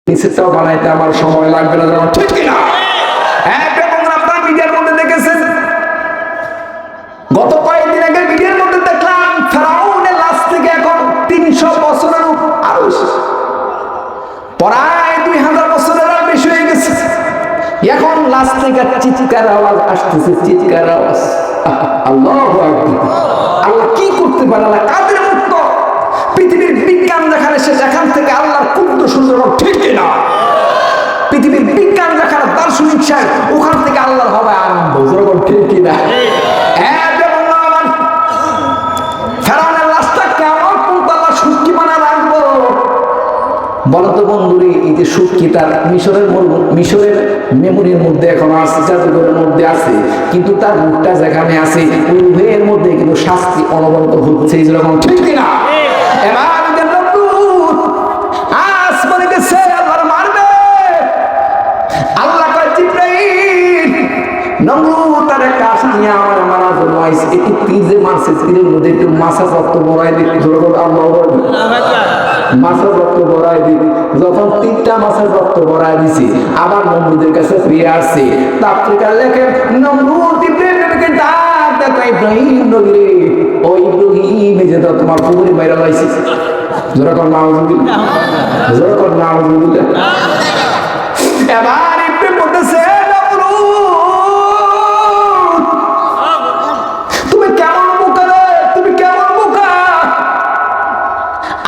নিচেরটাও বানাইতে আমার সময় লাগবে না, যেমন ঠিক কিনা? আপনারা মিডিয়ার মধ্যে দেখেছেন, গত কয়েকদিন আগে মিডিয়ার মধ্যে দেখলাম ফেরাউনের লাশ থেকে এখন 300 বছরের আরো প্রায় 2000 বছরের বেশি হয়ে গেছে। এখন লাশ থেকে চিৎকার আওয়াজ আসতেছে, চিৎকার আওয়াজ। আল্লাহু আকবার। আল্লাহ কি করতে পারে? আল্লাহ কাদের মুক্ত? পৃথিবীর বিজ্ঞান যেখানে শেষ, এখান থেকে আল্লাহর ক্ষুদ্র সুন্দর, ঠিক কিনা? পৃথিবীর বিজ্ঞান যেখানে দার্শনিক সাহেব, ওখান থেকে আল্লাহর হবে আরম্ভ, ঠিক কিনা? ফেরাউনের লাশটা কেমন আল্লাহ সুটকি বানা রাখবো বলতো বন্ধুরে? এই যে সুটকি তার মিশরের মেমোরির মধ্যে এখন আছে, জাদুঘরের মধ্যে আছে, কিন্তু তার মুখটা যেখানে আছে ওই রুহের মধ্যে কিন্তু শাস্তি অনবরত হচ্ছে, যেরকম, ঠিক কিনা? এবার আসমানে গেছে, আল্লাহর মারবে। আল্লাহ কয় জিবরাইল, নমরুদ তার একটা আশা নিয়ে আমার মারার জন্য আইছে, একটু তীর যে মারছে, তীরের মধ্যে একটু মাছা রক্ত ভরাই দিবি, মাছের রক্ত ভরাই দিবি। যখন 3টা মাছের রক্ত ভরাই দিছি, আবার নমরুদের কাছে ফিরে আসছে। তাফসীরে লেখেন নমরুদ ইব্রাহিমকে ডাক দেয়, ইব্রাহিম নবী, ও ইব্রাহিম, এই যে তোমার পুকুরে বাইরে লাইছে, যেরকম নাউজুবিল্লাহ, যেরকম নাউজুবিল্লাহ। এবার ইব্রাহিম বলতেছে, তুমি কেমন বোকা রে, তুমি কেমন বোকা?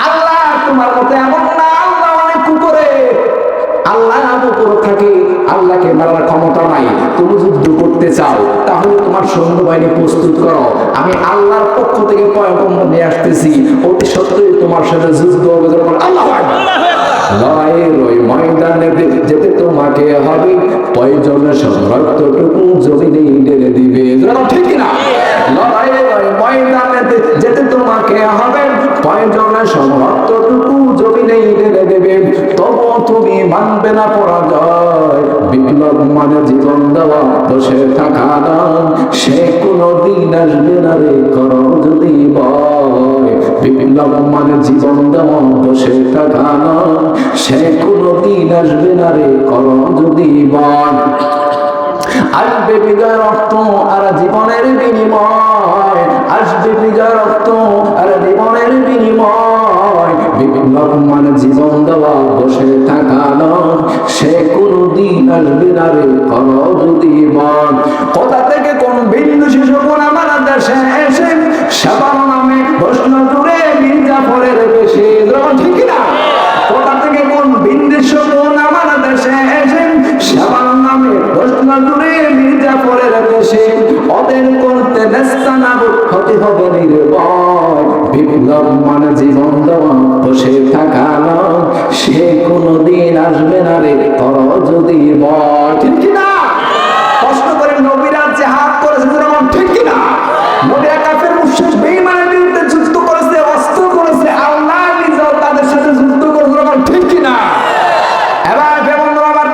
আল্লাহ তোমার মতো এমন না, আল্লাহ অনেক কুকুরে, আল্লাহ উপরে থাকে, আল্লাহকে মারার ক্ষমতা নাই। তুমি যুদ্ধ করতে চাও তাহলে তোমার সৈন্যবাহিনী প্রস্তুত করো, আমি আল্লাহর পক্ষ থেকে পয়গম্বর নিয়ে আসতেছি, অতি সত্ত্বই তোমার সাথে যুদ্ধ হবে। আল্লাহু আকবার। লড়াইয়ের ওই ময়দানে যেতে তোমাকে হবে, প্রয়োজনে সব রক্তটুকু জমিনে ঢেলে দিবে, ঠিক কিনা? লড়াইয়ের ওই ময়দানে যেতে তোমাকে হবে, প্রয়োজনে সব রক্তটুকু জমিনে ঢেলে দেবে, তবু তুমি মানবে না পরাজয়। বিপ্লব মানে জীবন দেওয়া, বসে থাকা না, সে কোনদিন আসবে না রে, করো যদি ভয়। বিপ্লব মানে জীবন দেওয়া, বসে থাকা না, সে কোনদিন আসবে না রে, করো যদি ভয়। আসবে বিজয় রক্ত আর জীবনের বিনিময়, আসবে বিজয় রক্ত আর জীবনের বিনিময়। বিপ্লব মানে জীবন দেওয়া, বসে থাকা নয়, সে কোনদিন আসবে না রে, করো যদি মন। কোথা থেকে কোন বিন্দু শিশু কোন আমার দেশে এসে সেবার নামে প্রশ্ন জুড়ে মির্জাফরের বেশি, ঠিক না? কোথা থেকে কোন বিন্দু শিশু কোন আমার দেশে এসে সেবার নামে প্রশ্ন জুড়ে মির্জাফরের বেশি, ওদের করতে নেস্তানাবুদ হতে হবে নির্ভয়। বিপ্লব মানে জীবন দেওয়া, বসে থাকা নয়, সে কোনদিন আসবে না রে, করো যদি ভয়, ঠিক কিনা? কষ্ট করে নবীরা জিহাদ করেছে, যেমন, ঠিক কিনা? নবীরা কাফের মুশরিক বেঈমানের বিরুদ্ধে যুদ্ধ করেছে, অস্ত্র করেছে, আল্লাহ নিজেও তাদের সাথে যুদ্ধ করেছে, যেমন, ঠিক কিনা? এবার বন্ধুরা, আবার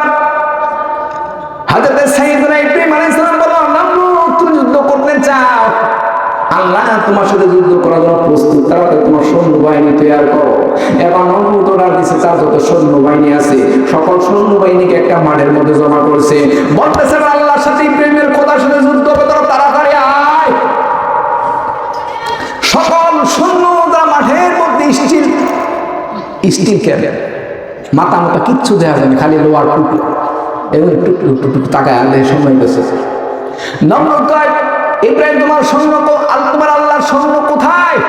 হযরত সাইয়েদনা ইব্রাহিম আলাইহিস সালাম বললেন, নমরুদ তুমি যুদ্ধ করতে চাও, আল্লাহ তোমার সাথে যুদ্ধ করার জন্য প্রস্তুত, তাহলে তোমার সৈন্যবাহিনী তৈরি করো। এবার নমরুদ অর্ডার দিয়েছে, তার যত সৈন্যবাহিনী আছে সকল সৈন্যবাহিনীকে একটা মাঠের মধ্যে জমা করছে, বলতেছে আল্লাহর সাথে ইব্রাহিমের খোদার সাথে যুদ্ধ হবে, তোরা তাড়াতাড়ি আয়। সকল সৈন্যরা মাঠের মধ্যে স্টিল ক্যাবেন, মাথা মাথা কিচ্ছু দেওয়া যাবে, খালি লোয়ার টুকরো, এবং টুকটুক তাকায় আল্লাহ সময় গেছে। নমরুদ কয়, ইব্রাহিম তোমার সৈন্য, তোমার আল্লাহর সৈন্য কোথায়?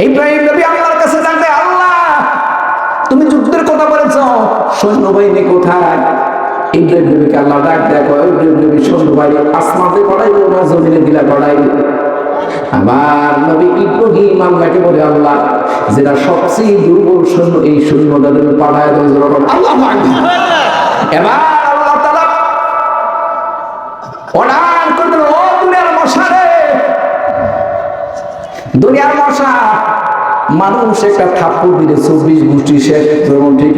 ইব্রাহিম নবী আল্লাহর কাছে জানতে, আল্লাহ তুমি যুদ্ধের কথা বলেছ, সৈন্যবাহিনী কোথায়? ইব্রাহিম নবীকে আল্লাহ ডাক দেখো, ইব্রাহিম নবী সৈন্যবাহিনী আসমানে পড়াইলো না জমিনে দিলা পড়াইলো? আমার নবী ইব্রাহিম আল্লাহকে বলে, আল্লাহ যেটা সবচেয়ে দুর্বল সৈন্য, এই সৈন্যটা তুমি পাঠায় দাও। আল্লাহু আকবার। এবার আল্লাহ তাআলা অর্ডার করলেন, ও দুনিয়ার মশা রে, দুনিয়ার মশা, মানুষ একটা থাপ্পড় দিলে 24 গোষ্ঠী শেষ, যেমন, ঠিক?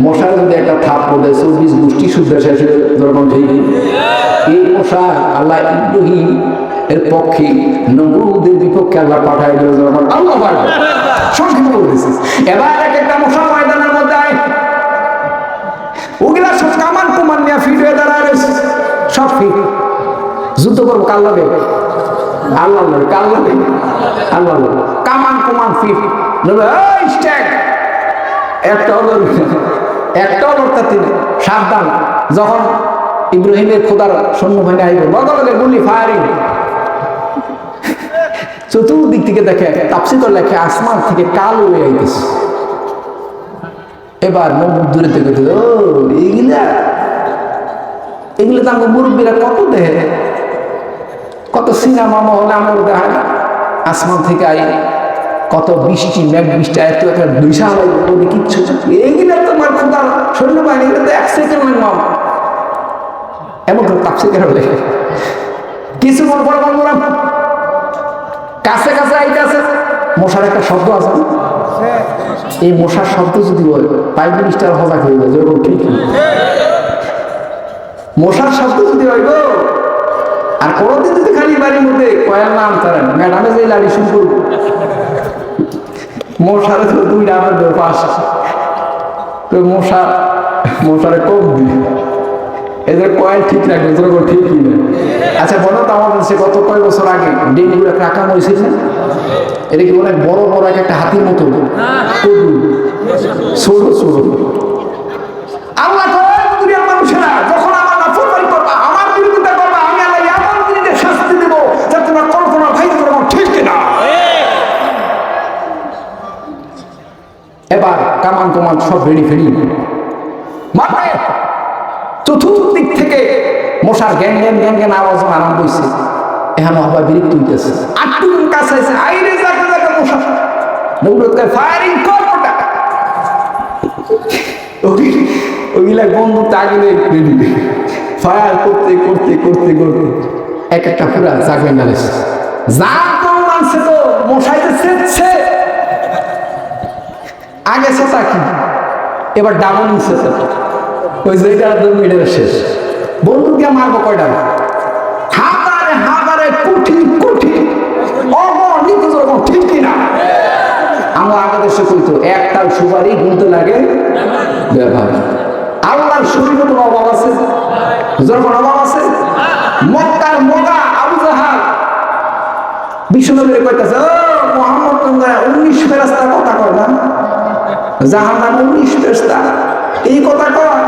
মশা যদি একটা থাপ্পড় দেয় 24 গোষ্ঠী শুদ্ধ শেষ, যেমন, ঠিক? এই মশা আল্লাহ ইব্রাহিম এর পক্ষে নমরুদের বিপক্ষে আল্লাহ পাঠায় দিল, যেমন, আল্লাহু আকবার। সংক্ষেপে বলতেছি, এবার একটা মশা সব ফিট। যুদ্ধ করবো কার লাগে? আল্লাহ লাগে। কার লাগে? আল্লাহ লাগে। কামান কুমান ফিট। একটাও লড়তে তিনি সাবধান। যখন ইব্রাহিমের খোদার সৈন্যবাহিনী আইবে লগে লগে গুলি ফায়ারিং। চতুর্দিক থেকে দেখে তাফসীরে লেখে আসমান থেকে কালো হয়ে আইতেছে। এবার নবুর দূরে থেকে ও এইগুলা তো আমার মুরব্বীরা কত দেখে, কত সিনেমা মহলে আমার দেখা আসমান থেকে আই কত বৃষ্টি মেঘ বৃষ্টি এত একটা দুইশা হয় কিচ্ছু। এইগুলা তোমার খোদার সৈন্যবাহিনী তো এক সেকেন্ড মাম এমন করে তাফসীরে লেখে। কিছু মনে পড়ে বন্ধুরা কাছে কাছে আইতেছে মশার একটা শব্দ আছে। এই মশার শব্দ যদি হয় প্রাইম মিনিস্টার হজা হয়ে যায় যেরকম ঠিক মশার শব্দ যদি হয় গো। আর কোনদিন যদি খালি বাড়ির মধ্যে কয়েল নাম করেন ম্যাডামে যে লাড়ি শুরু করবো মশার তো দুইটা আমার পাশ তো মশারে কম দিই এদের কয়েল ঠিক রাখবে যেরকম ঠিক কিনা। আচ্ছা বলো তো আমাদের সে গত কয়েক বছর আগে ডেঙ্গুর একটা আকাম হয়েছিল না? এটা কি অনেক বড় বড় একটা হাতির মতো ছোট ছোট। আল্লাহ দুনিয়ার মানুষেরা যখন আমার নাফরমানি করবা আমার বিরোধিতা করবা আমি আল্লাহ এমন জিনিসের শাস্তি দেব যা তোমরা কল্পনা ভাই করবো ঠিক কিনা। এবার কামান কুমান সব রেডি ফেরি মানে চতুর্দিক থেকে মশার গ্যাং গ্যাং গ্যাং গ্যাং আওয়াজ আরম্ভ হয়েছে। এখন হওয়া বিরক্ত হইতেছে আটুন কাছে আইরে জায়গা জায়গা মশা নৌরত করে ফায়ারিং কর ওটা ওইগুলা বন্ধু তাগলে ফায়ার করতে করতে করতে করতে এক একটা পুরা জাগবে নালেছে যা কম মানছে তো মশাইতে সেচ্ছে আগে সেটা কি এবার ডাবল নিচ্ছে ওই যে এটা মিটার শেষ বন্ধুকে মারবো কয়টা হাতারে হাতারে কুঠি কুঠি অগণিত রকম ঠিক কিনা। আমরা আগে দেশে কইতো একটাল সুপারি গুনতে লাগে ব্যবহার। আল্লাহর শরীরে কোনো অভাব আছে? যখন অভাব আছে মক্কার মগা আবু জাহাল বিশ্বনবীর কইতাছে ও মুহাম্মদ তোমরা 19 ফেরেশতার কথা কয় না জাহান্নাম 19 ফেরেশতা এই কথা কয়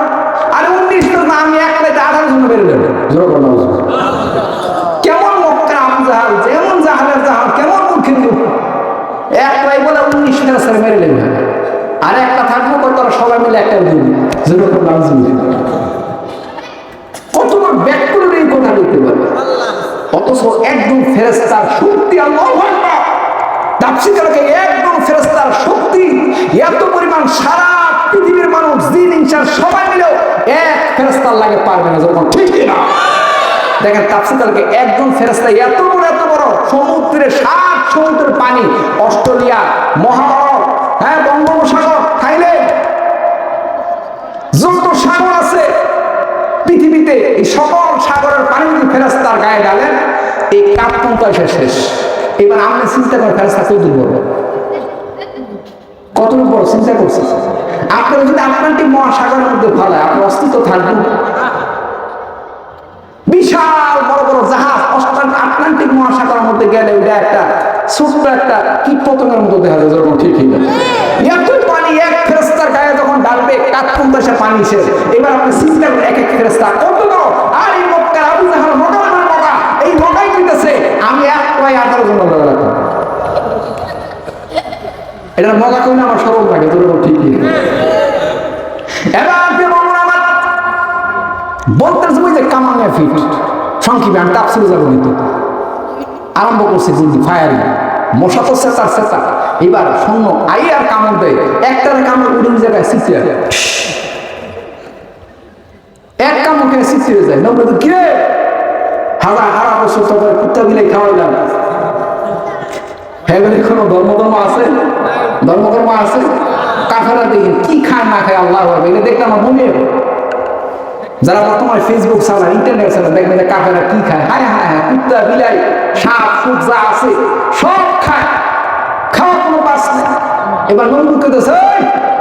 আর 19 তো না আমি এক রাতে 18 জন বের হইল যখন কেমন মক্কা আবু জাহাল যেমন জাহালের জাহাল কেমন মুখের মুখ এক রাই বলে 19 ফেরেশতা মেরে নেবে আর একটা থাকবো কত সবাই মিলে একটা দিন যেরকম নাউজুল কতবার ব্যাক করে এই কথা বলতে পারবে অথচ একদম ফেরেশতার শক্তি আল্লাহু আকবার তাফসীরে একদম ফেরেশতার শক্তি এত পরিমাণ সারা পৃথিবীর মানুষ জিন ইনসান সবাই মিলে এক ফেরেশতার লাগে পারবে না যখন ঠিক না। দেখেন তাফসীরে একজন ফেরেশতা এত বড় সমুদ্রের 7 সমুদ্রের পানি অস্ট্রেলিয়া মহাভারত হ্যাঁ বঙ্গোপসাগর থাইল্যান্ড যত সাগর আছে পৃথিবীতে এই সকল সাগরের পানি যদি ফেরেশতার গায়ে ডালেন এই কাপটা শেষ। এবার আমরা চিন্তা করি ফেরেশতা কত দূর কত বড় চিন্তা করছে। আপনারা যদি আটলান্টিক মহাসাগরের মধ্যে ফেলায় আপনার অস্তিত্ব থাকবে? বিশাল বড় বড় জাহাজ আটলান্টিক মহাসাগরের মধ্যে গেলে ওইটা একটা ছোট্ট একটা কীট পতঙ্গের মতো দেখা যায় যখন ঠিক এত পানি এক ফেরেশতার গায়ে যখন ডালবে কাঠপুন্তাসে পানি শেষ। এবার আপনি চিন্তা করেন এক এক ফেরেশতা কত বড় আর এই মক্কার আবু জাহাল মগা এই মগাই দিতেছে আমি এক প্রায় 18 জন রাখবো এটা মজা করলে আমার সরল লাগে তোর ঠিক এবার আমার বলতে যে কামানে ফিট সংক্ষেপে আমি তাফসীরে যাবো কিন্তু আরম্ভ করছে জিন্দি ফায়ারিং মশা তো সেতা এবার শূন্য আই আর কামড় দেয় একটার কামড় উড়িয়ে জায়গায় সিটিয়ে এক কামড় খেয়ে সিটিয়ে যায় নব্বই তো কিরে হারা বছর তোদের কুত্তা বিলে খাওয়াইলাম হ্যাঁ কোনো ধর্ম আছে কাফেররা দেখি কি খায় না খায় আল্লাহ এটা দেখতে আমার মনে যারা বর্তমানে ফেসবুক চালায় ইন্টারনেট চালায় দেখবেন যে কাফেররা কি খায় হ্যাঁ কুত্তা বিলাই সাপ সুপ যা আছে সব খায় খাওয়া কোনো পাস নেই। এবার নন্দু কেঁদেছে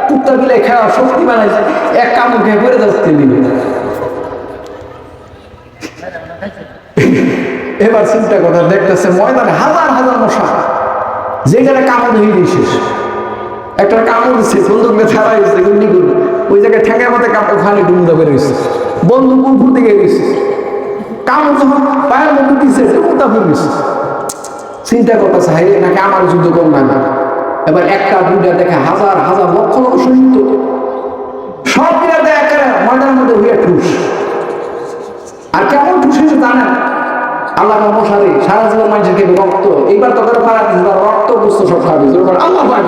কুত্তা বিলাই খাওয়া শক্তি বানাইছে এক কামড় খেয়ে পড়ে যাচ্ছে এবার চিন্তা কথা দেখতেছে ময়দানে হাজার হাজার মশা, যেখানে কামড় হয়ে দিয়েছে, একটা কামড় দিচ্ছে বন্দুক নিয়ে ছাড়া হয়েছে গুন্ডি গুলো, ওই জায়গায় ঠেঙ্গার মধ্যে কাপড় খালি ডুমদা বের হয়েছে, বন্দুক উপর দিকে গেছে, কামড় যখন পায়ের মধ্যে দিচ্ছে উল্টা ফিরে গেছে। চিন্তা করতেছে হাই নাকি আমার যুদ্ধ কম লাগে। এবার একটা দুইটা দেখে হাজার হাজার লক্ষ লক্ষ সৈন্য, সব মিলে দেখে ময়দানের মধ্যে হইয়া ঠুস। আর কেমন ঠুস হয়েছে জানেন? আল্লাহ মশারি সারা জীবন মানুষের খেয়ে রক্ত, এইবার তো করে পারা রক্ত বুঝতো সব খাবে আল্লাহ পায়।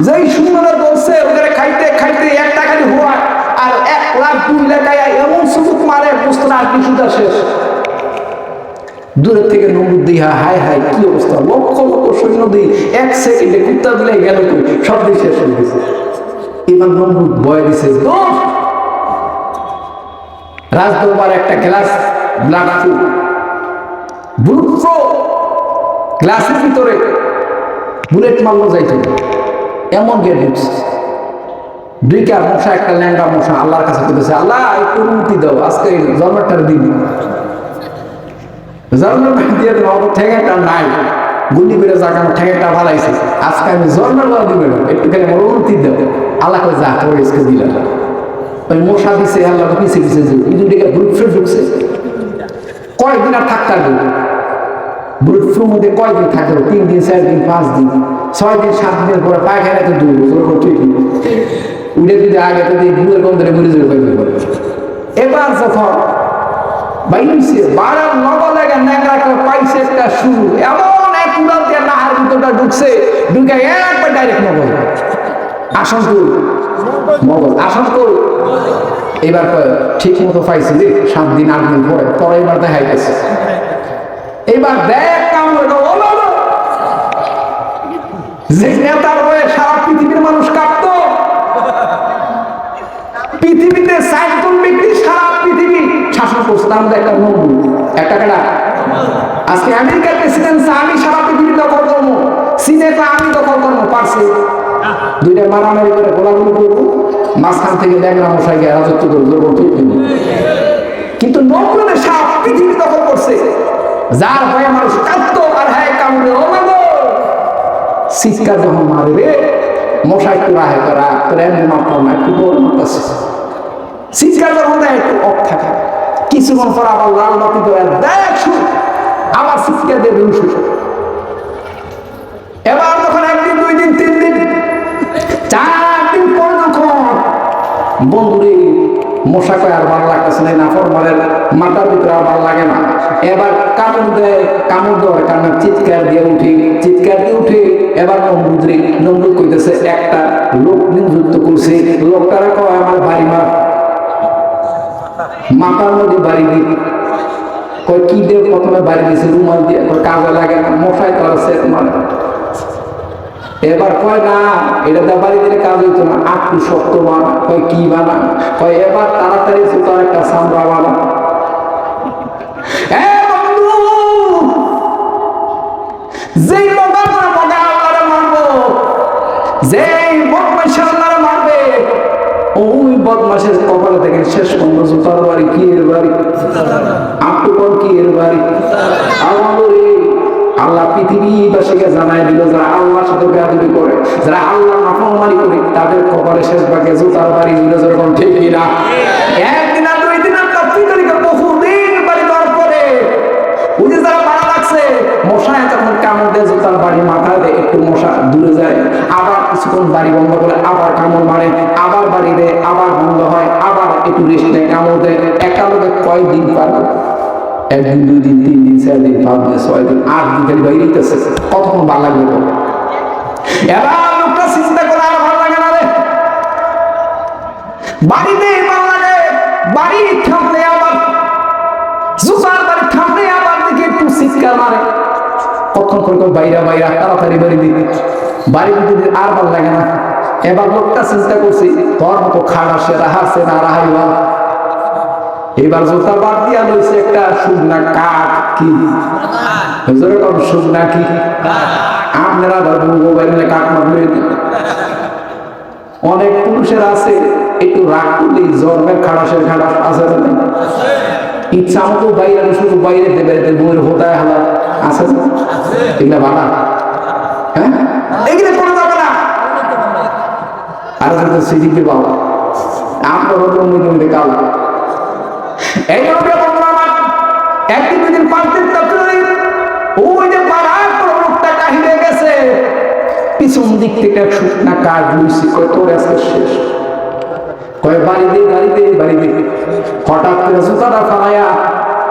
যেই সুন্দর বলছে ওদের খাইতে খাইতে একটা খালি হওয়া আর 1 লাখ 2 লাখ এমন সুযোগ মারে বুঝতো না আর কিছুটা শেষ। দূরের থেকে নমরুদ দিয়া হাই হাই কি অবস্থা, লক্ষ লক্ষ সৈন্য দিয়ে 1 সেকেন্ডে কুত্তা দিলে গেল সব দিয়ে শেষ হয়ে গেছে। এবার নমরুদ ভয় দিছে, রাজদরবার একটা গ্লাস ব্লাড বুলেট গ্লাসের ভিতরে বুলেট মারলো যাইতো এমন গিয়ে ঢুকছে। 2টা মশা, একটা ল্যাংড়া মশা আল্লাহর কাছে বলতেছে, আল্লাহ একটু অনুমতি দাও, আজকে জন্মেরটার দিন জন্মের দিয়ে ঠেঙ্গাটা নাই, গুলি করে যাক আমার ঠেঙ্গাটা ভালাইছে, আজকে আমি জন্মের বলা দিবে না, একটুখানি আমার অনুমতি দাও। আল্লাহ করে যা তোর আজকে দিলাম। ওই মশা দিছে আল্লাহ পিছিয়ে পিছিয়ে যে এই 2টা বুলেট ঢুকছে। কয়েকদিন আর থাকতে হবে বুলেট ফ্রুর মধ্যে, কয়েকদিন থাকতে হবে, 3 দিন 4 দিন 5 দিন 6 দিন 7 দিনের পরে পায়খানা তো দূর ঠিক উঠে যদি আগে তো বুলের গন্ধে ঘুরে যাবে পাইবে। এবার যখন বাইছে বাড়ার নবা লাগে ন্যাংরা পাইছে একটা শুরু, এমন এক উড়াল দিয়ে নাহার ভিতরটা ঢুকছে, ঢুকে একবার ডাইরেক্ট মগজ আসানসোল মগজ আসানসোল। এবার ঠিক মতো পাইছে যে 7 দিন 8 দিন পরে এবার দেখাই গেছে। এবার দেখ কামড় যে নেতার হয়ে সারা পৃথিবীর মানুষ কাঁপত, পৃথিবীতে 4 জন ব্যক্তি সারা পৃথিবী শাসন করছে, তার মধ্যে একটা নমরুদ, একটা কেডা। আজকে আমেরিকার প্রেসিডেন্ট আমি সারা পৃথিবী দখল করবো, চীনে আমি দখল করবো, পারছে 2টা মারামারি করে গোলাগুলি করবো, মাঝখান থেকে ল্যাংড়া মশাই গিয়ে রাজত্ব করবো। কিন্তু নমরুদের সারা পৃথিবী দখল করছে, যার ভয়ে মানুষ কাঁদত আর হ্যাঁ কামড়ে চিৎকার যখন মারবে মশা একটু রাহে করা তোরা এমনি মারতাম না, একটু বড় মারতেছে। চিৎকার যখন দেয় একটু অফ থাকে, কিছুক্ষণ পর আবার লাল বাতি দেয় দেখ শুন আবার চিৎকার দেবে উঠে। এবার যখন 1 দিন 2 দিন 3 দিন 4 দিন পরে যখন বন্ধুরে মশা কয় আর ভালো লাগতেছে না, ফরমালের মাথার ভিতরে আর ভালো লাগে না, এবার কামড় দেয়, কামড় দেওয়ার কারণে চিৎকার দিয়ে উঠে এবার নমরুদ কইতেছে একটা লোক নিযুক্ত করছে, লোকটারা কয় আমার বাড়ি মার মাথার মধ্যে বাড়ি দিই, কয় কি দিয়ে প্রথমে বাড়ি দিয়েছে রুমাল দিয়ে, কাজে লাগে না, মশাই তো আছে মানে। এবার কয় না এটা দা বাড়ি দিলে কাজ হইতো না, আটটু শক্ত বানা, কয় কি বানা, কয় এবার তাড়াতাড়ি সুতার একটা সামরা বানা। যেই মগা আল্লাহরে মারবো, যেই বদমাশ আল্লাহরে মারবে, ওই বদমাশের কপালে থেকে শেষ পর্যন্ত জুতার বাড়ি, কি এর বাড়ি, আটটু পর কি এর বাড়ি। আল্লাহ পৃথিবীবাসীকে জানাই দিল, যারা আল্লাহর সাথে বেয়াদবি করে, যারা আল্লাহ নাফরমানি করে, তাদের কপালে শেষ ভাগে জুতার বাড়ি দিল, যেরকম ঠিক না। 1 দিন আর 2 দিন আর 3 তারিখে বহুদিন বাড়ি দেওয়ার পরে ওই যে যারা মারা লাগছে মশায় তখন কামড় দেয়, জুতার বাড়ি মাথায় দেয়, একটু মশা দূরে যায়, আবার কিছুক্ষণ বাড়ি বন্ধ করে আবার কামড় মারে, আবার বাড়ি দেয়, আবার বন্ধ হয়, আবার একটু রেস্ট নেয়, কামড় দেয়। একটা লোকে কয়দিন পারবে? 1 দিন 2 দিন 3 দিন 4 দিন 5 দিন 6 দিন 8 দিন খালি বাইরে গেছে, কতক্ষণ ভালো লাগবে? এবার লোকটা চিন্তা করে আর ভালো লাগে না রে, বাড়িতে ভালো লাগে, বাড়ি থামলে আবার জুসার বাড়ি থামলে আবার দিকে একটু চিৎকার মারে, কতক্ষণ করে বাইরা তাড়াতাড়ি বাড়ি দিতে, বাড়ি দিতে আর ভালো লাগে না। এবার লোকটা চিন্তা করছি তোর মতো খাড়া সে রাহাছে না রাহাই ভালো। এবার জোতা বাদ দিয়া লইছে একটা শুকনা কাঠ, কি যেরকম শুকনা কি আপনারা মোবাইলে কাঠ মারলে অনেক পুরুষের আছে একটু রাগ করলেই জন্মের খাড়াসের খাড়াস আছে, ইচ্ছা মতো বাইরে শুধু বাইরে দেবে বইয়ের হোতায় হালা আছে এগুলা বানা, হ্যাঁ এগুলো করে যাবে না। আর হয়তো সিজিকে বাবা আপনার হতো মধ্যে কালা এই একদিন দুদিন পাল্টের তারপরে ওই যে পাড়ার লোকটা কাহিরে গেছে, পিছন দিক থেকে এক শুকনা কাঠ লুইছি, কয় তোর আজকে শেষ, কয় বাড়ি দিয়ে হঠাৎ করে জুতাটা ফালাইয়া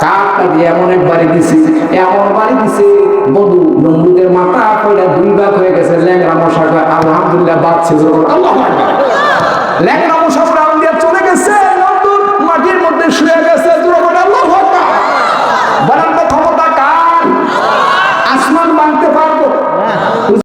কাঠটা দিয়ে এমন এক বাড়ি দিছে, এমন বাড়ি দিছে বন্ধু বন্ধুদের মাথা কয়টা 2 ভাগ হয়ে গেছে। ল্যাংরা মশা কয় আলহামদুলিল্লাহ বাঁচছে, আল্লাহু আকবার। ল্যাংরা মশা